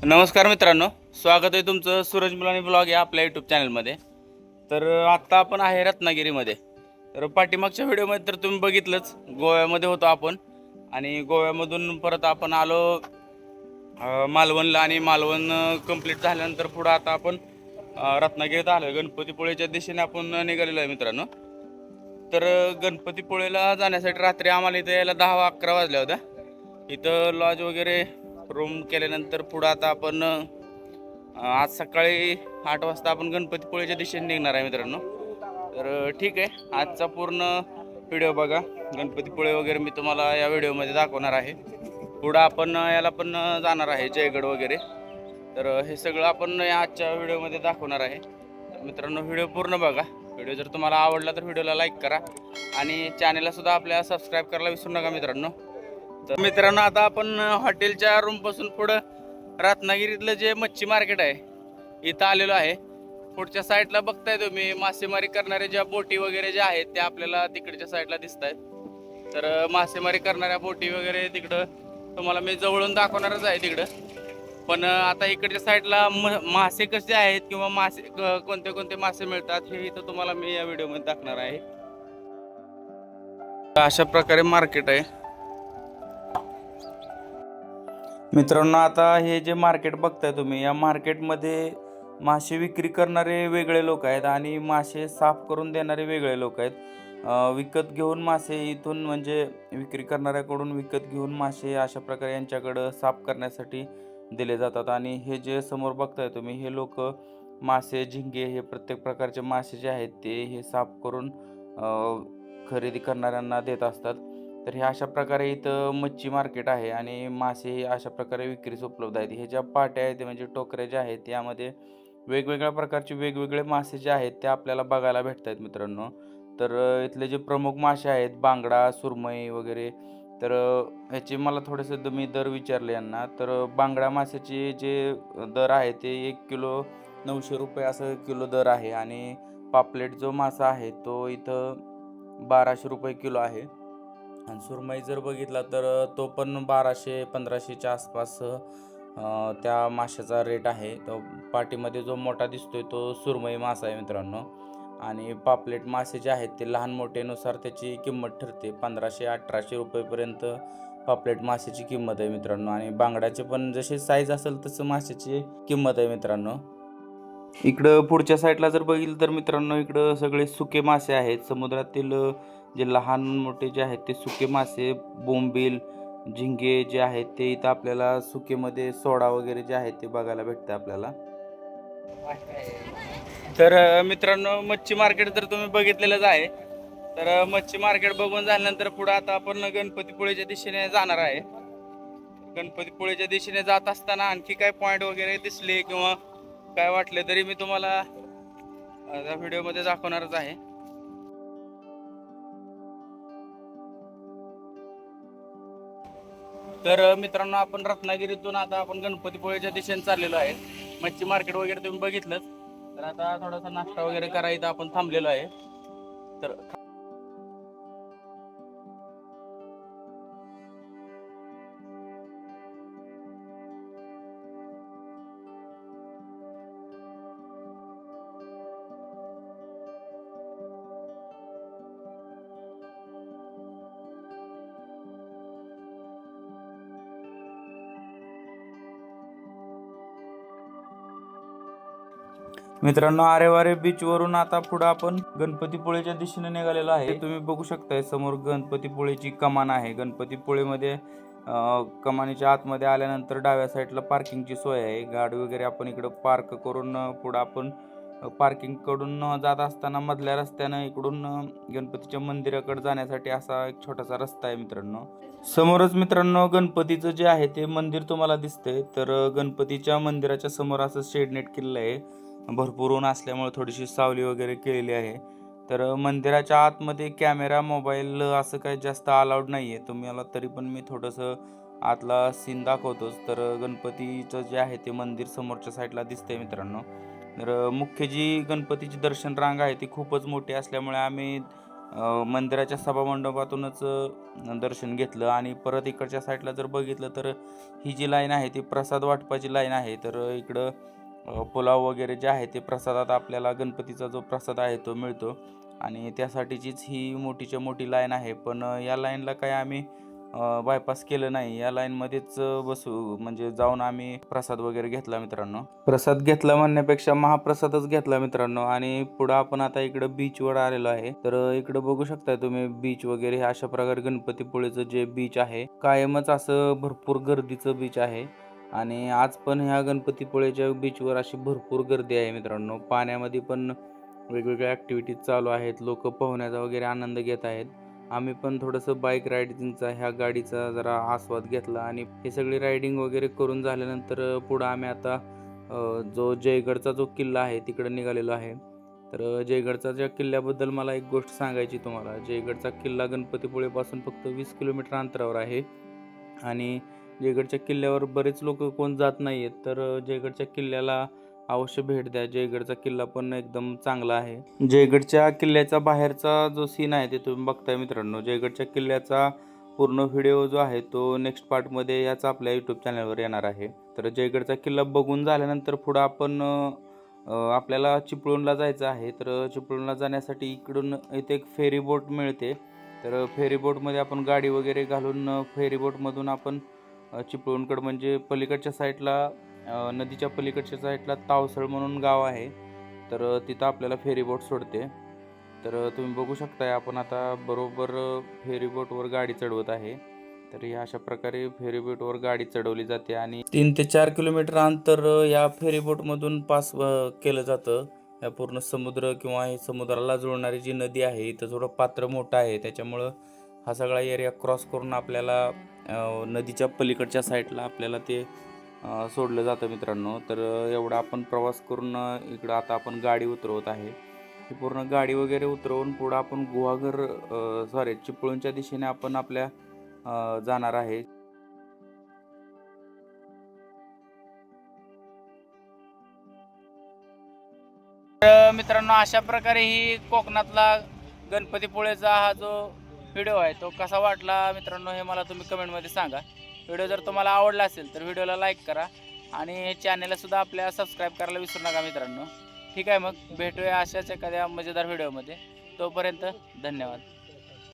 नमस्कार मित्रांनो, स्वागत आहे तुमचं सूरज मुलानी ब्लॉग या आपल्या यूट्यूब चॅनलमध्ये। तर आत्ता आपण आहे रत्नागिरीमध्ये। तर पाठीमागच्या व्हिडिओमध्ये तर तुम्ही बघितलंच, गोव्यामध्ये होतो आपण आणि गोव्यामधून परत आपण आलो मालवणला आणि मालवण कंप्लीट झाल्यानंतर पुढं आता आपण रत्नागिरीत आलो। गणपतीपुळेच्या दिशेने आपण निघालेलो आहे मित्रांनो। तर गणपतीपुळेला जाण्यासाठी रात्री आम्हाला इथं यायला 10-11 वाजल्या होत्या। इथं लॉज वगैरे रूम केल्यानंतर पुढं आता आपण आज सकाळी 8 वाजता आपण गणपतीपुळेच्या दिशेने निघणार आहे मित्रांनो। तर ठीक आहे, आजचा पूर्ण व्हिडिओ बघा। गणपतीपुळे वगैरे मी तुम्हाला या व्हिडिओमध्ये दाखवणार आहे। पुढं आपण याला पण जाणार आहे, जयगड वगैरे। तर हे सगळं आपण आजच्या व्हिडिओमध्ये दाखवणार आहे। तर मित्रांनो, व्हिडिओ पूर्ण बघा। व्हिडिओ जर तुम्हाला आवडला तर व्हिडिओला लाईक करा आणि चॅनलला सुद्धा आपल्या सबस्क्राईब करायला विसरू नका मित्रांनो। तर मित्रांनो, आता आपण हॉटेलच्या रूमपासून पुढं रत्नागिरीतलं जे मच्छी मार्केट आहे इथं आलेलो आहे। पुढच्या साईडला बघताय तुम्ही मासेमारी करणारे ज्या बोटी वगैरे ज्या आहेत त्या आपल्याला तिकडच्या साईडला दिसत आहेत। तर मासेमारी करणाऱ्या बोटी वगैरे तिकडं तुम्हाला मी जवळून दाखवणारच आहे तिकडं। पण आता इकडच्या साईडला मासे कसे आहेत किंवा मासे कोणते कोणते मासे मिळतात हे इथं तुम्हाला मी या व्हिडिओमध्ये दाखवणार आहे। अशा प्रकारे मार्केट आहे मित्रांनो। आता हे जे मार्केट बघताय तुम्ही, या मार्केटमध्ये मासे विक्री करणारे वेगळे लोक आहेत आणि मासे साफ करून देणारे वेगळे लोक आहेत। विकत घेऊन मासे इथून म्हणजे विक्री करणाऱ्याकडून विकत घेऊन मासे अशा प्रकारे यांच्याकडं साफ करण्यासाठी दिले जातात। आणि हे जे समोर बघताय तुम्ही, हे लोक मासे, झिंगे, हे प्रत्येक प्रकारचे मासे जे आहेत ते हे साफ करून खरेदी करणाऱ्यांना देत असतात। तर हे अशा प्रकारे इथं मच्छी मार्केट आहे आणि मासे हे अशा प्रकारे विक्रीस उपलब्ध आहेत। हे ज्या पाट्या आहेत म्हणजे टोकऱ्या ज्या आहेत यामध्ये वेगवेगळ्या प्रकारचे वेगवेगळे मासे जे आहेत ते आपल्याला बघायला भेटत आहेत मित्रांनो। तर इथले जे प्रमुख मासे आहेत, बांगडा, सुरमई वगैरे, तर ह्याचे मला थोडेसे मी दर विचारले यांना। तर बांगडा माशाचे जे दर आहे ते 1 किलो 900 रुपये असं किलो दर आहे आणि पापलेट जो मासा आहे तो इथं 1200 रुपये किलो आहे। आणि सुरमई जर बघितला तर तो पण 1200-1500च्या आसपास त्या माशाचा रेट आहे। तो पाटीमध्ये जो मोठा दिसतोय तो सुरमई मासा आहे मित्रांनो। आणि पापलेट मासे जे आहेत ते लहान मोठेनुसार त्याची किंमत ठरते। 1500-1800 रुपयेपर्यंत पापलेट माशाची किंमत आहे मित्रांनो। आणि बांगड्याचे पण जसे साईज असेल तसं माशाची किंमत आहे मित्रांनो। इकडं पुढच्या साईडला जर बघितलं तर मित्रांनो, इकडं सगळे सुके मासे आहेत। समुद्रातील जे लहान मोठे जे आहेत ते सुके मासे, बोंबील, झिंगे जे आहेत ते इथं आपल्याला सुकेमध्ये सोडा वगैरे जे आहेत ते बघायला भेटतं आपल्याला। तर मित्रांनो, मच्छी मार्केट तर तुम्ही बघितलेलंच आहे। तर मच्छी मार्केट बघून झाल्यानंतर पुढं आता आपण गणपतीपुळेच्या दिशेने जाणार आहे। गणपतीपुळेच्या दिशेने जात असताना आणखी काय पॉईंट वगैरे दिसले किंवा काय वाटले तरी मी तुम्हाला या व्हिडिओमध्ये दाखवणारच आहे। तर मित्रांनो, आपण रत्नागिरीतून आता आपण गणपतीपुळेच्या दिशेने चाललेलो आहे। मच्छी मार्केट वगैरे तुम्ही बघितलंच। तर आता थोडासा नाश्ता वगैरे करायचा आपण थांबलेलो आहे। तर मित्रांनो, आरेवारे बीचवरून आता पुढं आपण गणपतीपुळेच्या दिशेने निघालेलो आहे। तुम्ही बघू शकताय समोर गणपतीपुळेची कमान आहे। गणपतीपुळेमध्ये कमानीच्या आतमध्ये आल्यानंतर डाव्या साईडला पार्किंगची सोय आहे। गाडी वगैरे आपण इकडं पार्क करून पुढं आपण पार्किंगकडून जात असताना मधल्या रस्त्यानं इकडून गणपतीच्या मंदिराकडे जाण्यासाठी असा एक छोटासा रस्ता आहे मित्रांनो। समोरच मित्रांनो गणपतीचं जे आहे ते मंदिर तुम्हाला दिसतंय। तर गणपतीच्या मंदिराच्या समोर असं शेडनेट केलेलं आहे। भरपूर ऊन असल्यामुळे थोडीशी सावली वगैरे केलेली आहे। तर मंदिराच्या आतमध्ये कॅमेरा, मोबाईल असं काही जास्त अलाउड नाही आहे तुम्हाला, तरी पण मी थोडंसं आतला सीन दाखवतोच। तर गणपतीचं जे आहे ते मंदिर समोरच्या साईडला दिसतंय मित्रांनो। तर मुख्य जी गणपतीची दर्शन रांग आहे ती खूपच मोठी असल्यामुळे आम्ही मंदिराच्या सभामंडपातूनच दर्शन घेतलं आणि परत इकडच्या साईडला जर बघितलं तर ही जी लाईन आहे ती प्रसाद वाटपाची लाईन आहे. तर इकडं पुलाव वगैरे जे आहे ते प्रसादात आपल्याला गणपतीचा जो प्रसाद आहे तो मिळतो आणि त्यासाठीचीच ही मोठीच्या मोठी लाईन आहे. पण या लाईनला काय आम्ही बायपास केलं नाही. या लाईनमध्येच बसू म्हणजे जाऊन आम्ही प्रसाद वगैरे घेतला मित्रांनो. प्रसाद घेतला म्हणण्यापेक्षा महाप्रसादच घेतला मित्रांनो. आणि पुढं आपण आता इकडं बीचवर आलेलो आहे. तर इकडं बघू शकताय तुम्ही बीच वगैरे अशा प्रकारे गणपतीपुळेचं जे बीच आहे कायमच असं भरपूर गर्दीचं बीच आहे. आणि आज पण ह्या गणपतीपुळेच्या बीचवर अशी भरपूर गर्दी आहे मित्रांनो. पाण्यामध्ये पण वेगवेगळ्या ॲक्टिव्हिटीज चालू आहेत. लोक पोहण्याचा वगैरे आनंद घेत आहेत. आम्ही पण थोडंसं बाईक रायडिंगचा ह्या गाडीचा जरा आस्वाद घेतला आणि हे सगळी रायडिंग वगैरे करून झाल्यानंतर पुढं आम्ही आता जो जयगडचा जो किल्ला आहे तिकडे निघालेलो आहे. तर जयगडच्या ज्या किल्ल्याबद्दल मला एक गोष्ट सांगायची तुम्हाला. जयगडचा किल्ला गणपतीपुळेपासून फक्त 20 किलोमीटर अंतरावर आहे आणि जयगडच्या किल्ल्यावर बरेच लोक कोण जात नाही आहेत. तर जयगडच्या किल्ल्याला अवश्य भेट द्या. जयगडचा किल्ला पण एकदम चांगला आहे. जयगडच्या किल्ल्याचा बाहेरचा जो सीन आहे ते तुम्ही बघताय मित्रांनो. जयगडच्या किल्ल्याचा पूर्ण व्हिडिओ जो आहे तो नेक्स्ट पार्टमध्ये याच आपल्या यूट्यूब चॅनलवर येणार आहे. तर जयगडचा किल्ला बघून झाल्यानंतर पुढं आपण आपल्याला चिपळूणला जायचं आहे. तर चिपळूणला जाण्यासाठी इकडून इथे एक फेरी बोट मिळते. तर फेरी बोटमध्ये आपण गाडी वगैरे घालून फेरी बोटमधून आपण चिपळूणकडं म्हणजे पलीकडच्या साईडला नदीच्या पलीकडच्या साईडला तावसळ म्हणून गाव आहे. तर तिथं आपल्याला फेरी बोट सोडते. तर तुम्ही बघू शकताय आपण आता बरोबर फेरी बोटवर गाडी चढवत आहे. तर या अशा प्रकारे फेरी बोटवर गाडी चढवली जाते आणि 3 ते 4 किलोमीटर अंतर या फेरी बोटमधून पास केलं जातं. या पूर्ण समुद्र किंवा हे समुद्राला जोडणारी जी नदी आहे इथं थोडं पात्र मोठं आहे. त्याच्यामुळं हा सगळा एरिया क्रॉस करून आपल्याला नदीच्या पलीकडच्या साईडला आपल्याला ते सोडलं जातं मित्रांनो. तर एवढा आपण प्रवास करून इकडं आता आपण गाडी उतरवत आहे. ही पूर्ण गाडी वगैरे उतरवून पुढं आपण गुहागर चिपळूणच्या दिशेने आपण आपल्या जाणार आहे. तर मित्रांनो अशा प्रकारे ही कोकणातला गणपतीपुळेचा हा जो व्हिडिओ आहे तो कसा वाटला मित्रांनो हे मला तुम्ही कमेंटमध्ये सांगा. व्हिडिओ जर तुम्हाला आवडला असेल तर व्हिडिओला लाईक करा आणि चॅनलला सुद्धा आपल्या सबस्क्राईब करायला विसरू नका मित्रांनो. ठीक आहे, मग भेटूया अशाच एखाद्या मजेदार व्हिडिओमध्ये. तोपर्यंत धन्यवाद.